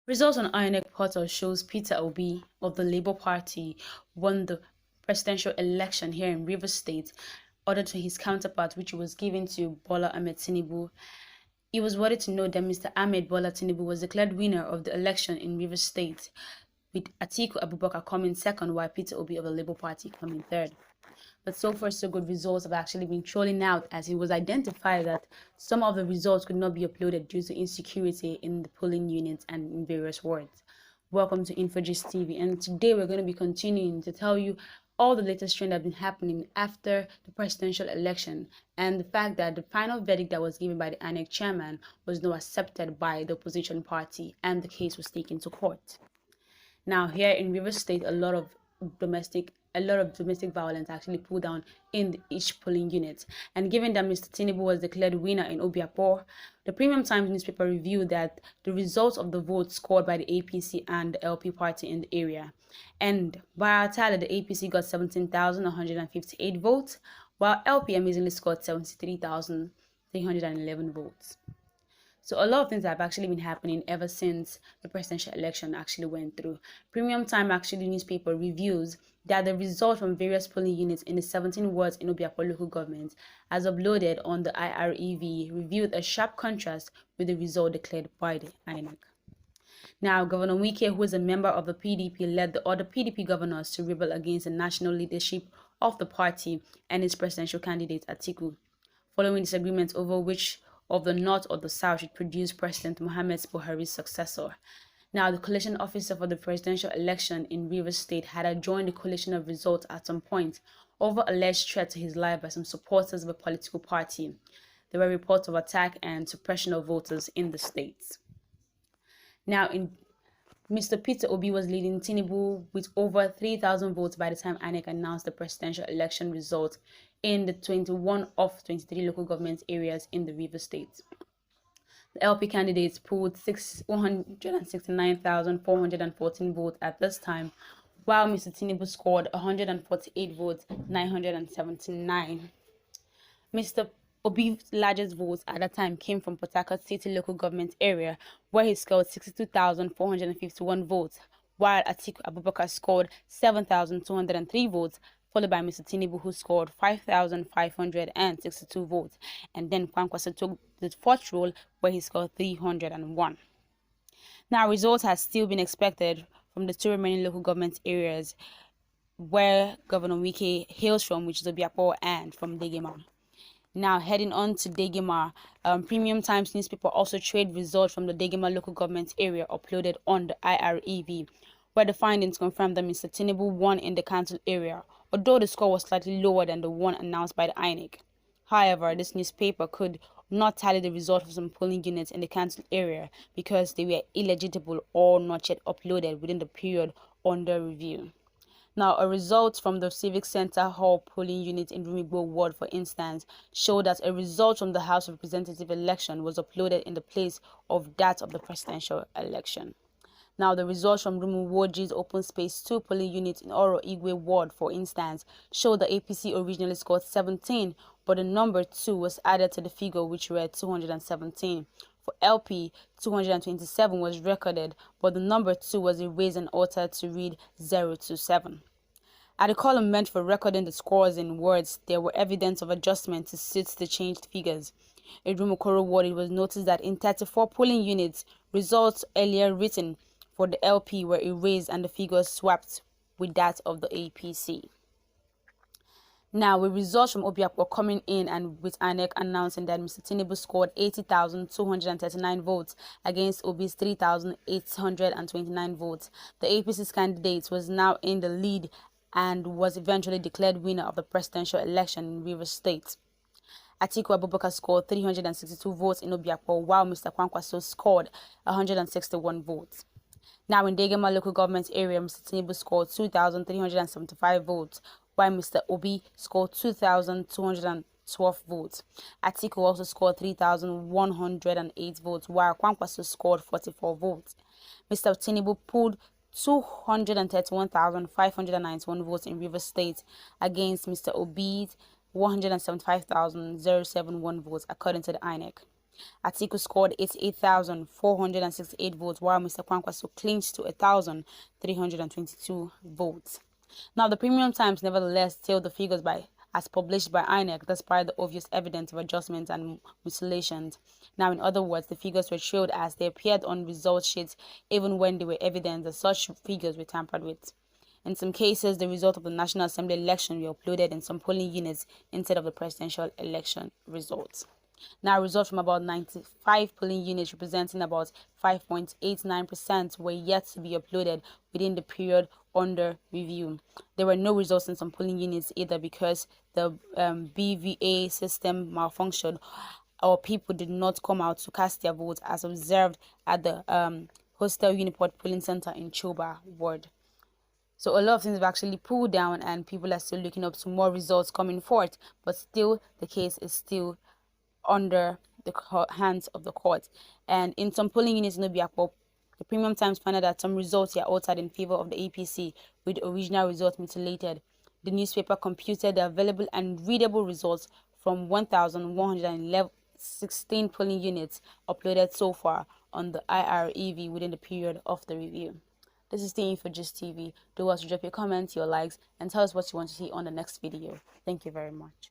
Results on INEC portal shows Peter Obi of the Labour Party won the presidential election here in Rivers State, other to his counterpart, which was given to Bola Ahmed Tinubu. It was worthy to note that Mr. Ahmed Bola Tinubu was declared winner of the election in Rivers State, with Atiku Abubakar coming second, while Peter Obi of the Labour Party coming third. But so far, so good. Results have actually been trolling out, as it was identified that some of the results could not be uploaded due to insecurity in the polling units and in various wards. Welcome to InfoGist TV, and today we're going to be continuing to tell you all the latest trends that have been happening after the presidential election, and the fact that the final verdict that was given by the INEC chairman was not accepted by the opposition party, and the case was taken to court. Now, here in Rivers State, a lot of domestic violence actually pulled down in each polling unit. And given that Mr. Tinubu was declared winner in Obiapo, the Premium Times newspaper reviewed that the results of the votes scored by the APC and the LP party in the area. And by our tally, the APC got 17,158 votes, while LP amazingly scored 73,311 votes. So a lot of things have actually been happening ever since the presidential election actually went through. Premium Time actually newspaper reviews that the results from various polling units in the 17 wards in Obiapo local government, as uploaded on the IREV, revealed a sharp contrast with the result declared by the INEC. Now, Governor Wike, who is a member of the PDP, led the other PDP governors to rebel against the national leadership of the party and its presidential candidate Atiku, following disagreements over which of the North or the South should produce President Mohamed Buhari's successor. Now, the coalition officer for the presidential election in Rivers State had adjourned the collation of results at some point over alleged threat to his life by some supporters of a political party. There were reports of attack and suppression of voters in the states. Now, Mr. Peter Obi was leading Tinubu with over 3,000 votes by the time INEC announced the presidential election results in the 21 of 23 local government areas in the Rivers State. The LP candidates polled 169,414 votes at this time, while Mr. Tinubu scored 148 votes, 979. Mr. Obi's largest votes at that time came from Port Harcourt City local government area, where he scored 62,451 votes, while Atiku Abubakar scored 7,203 votes, followed by Mr. Tinubu, who scored 5,562 votes, and then Kwankwaso took the fourth role, where he scored 301. Now, results have still been expected from the two remaining local government areas where Governor Wike hails from, which is Obiapo and from Degema. Now, heading on to Degema, Premium Times newspaper also trade results from the Degema local government area uploaded on the IREV, where the findings confirmed that Mr. Tinubu won in the council area, although the score was slightly lower than the one announced by the INEC. However, this newspaper could not tally the results of some polling units in the council area because they were illegible or not yet uploaded within the period under review. Now, a result from the Civic Center Hall polling unit in Rumigbo ward, for instance, showed that a result from the House of Representative election was uploaded in the place of that of the presidential election. Now, the results from Rumuwoji's Open Space 2 polling unit in Oro Igwe ward, for instance, showed the APC originally scored 17, but the number 2 was added to the figure, which read 217. For LP, 227 was recorded, but the number 2 was erased and altered to read 027. At the column meant for recording the scores in words, there were evidence of adjustment to suit the changed figures. In Rumokoro ward, it was noticed that in 34 polling units, results earlier written for the LP were erased and the figures swapped with that of the APC. Now, with results from Obiapo coming in and with INEC announcing that Mr. Tinubu scored 80,239 votes against Obi's 3,829 votes, the APC's candidate was now in the lead and was eventually declared winner of the presidential election in Rivers State. Atiku Abubakar scored 362 votes in Obiapo, while Mr. Kwankwaso scored 161 votes. Now, in Degema local government area, Mr. Tinubu scored 2,375 votes, while Mr. Obi scored 2,212 votes. Atiku also scored 3,108 votes, while Kwankwaso scored 44 votes. Mr. Tinubu pulled 231,591 votes in Rivers State against Mr. Obi's 175,071 votes, according to the INEC. Atiku scored 88,468 votes, while Mr. Kwankwaso clinched to 1,322 votes. Now, the Premium Times nevertheless tailed the figures as published by INEC, despite the obvious evidence of adjustments and mutilations. Now, in other words, the figures were trailed as they appeared on result sheets, even when they were evident that such figures were tampered with. In some cases, the result of the National Assembly election were uploaded in some polling units instead of the presidential election results. Now, results from about 95 polling units representing about 5.89% were yet to be uploaded within the period under review. There were no results in some polling units either because the BVA system malfunctioned or people did not come out to cast their votes, as observed at the Hostel Uniport polling center in Choba ward. So a lot of things have actually pulled down and people are still looking up to more results coming forth, but still the case is still under the hands of the court. And in some polling units in Obiakpo, the Premium Times found out that some results were altered in favor of the APC, with the original results mutilated. The newspaper computed the available and readable results from 1,116 polling units uploaded so far on the IREV within the period of the review. This is the Info Gist TV. Do us to drop your comments, your likes, and tell us what you want to see on the next video. Thank you very much.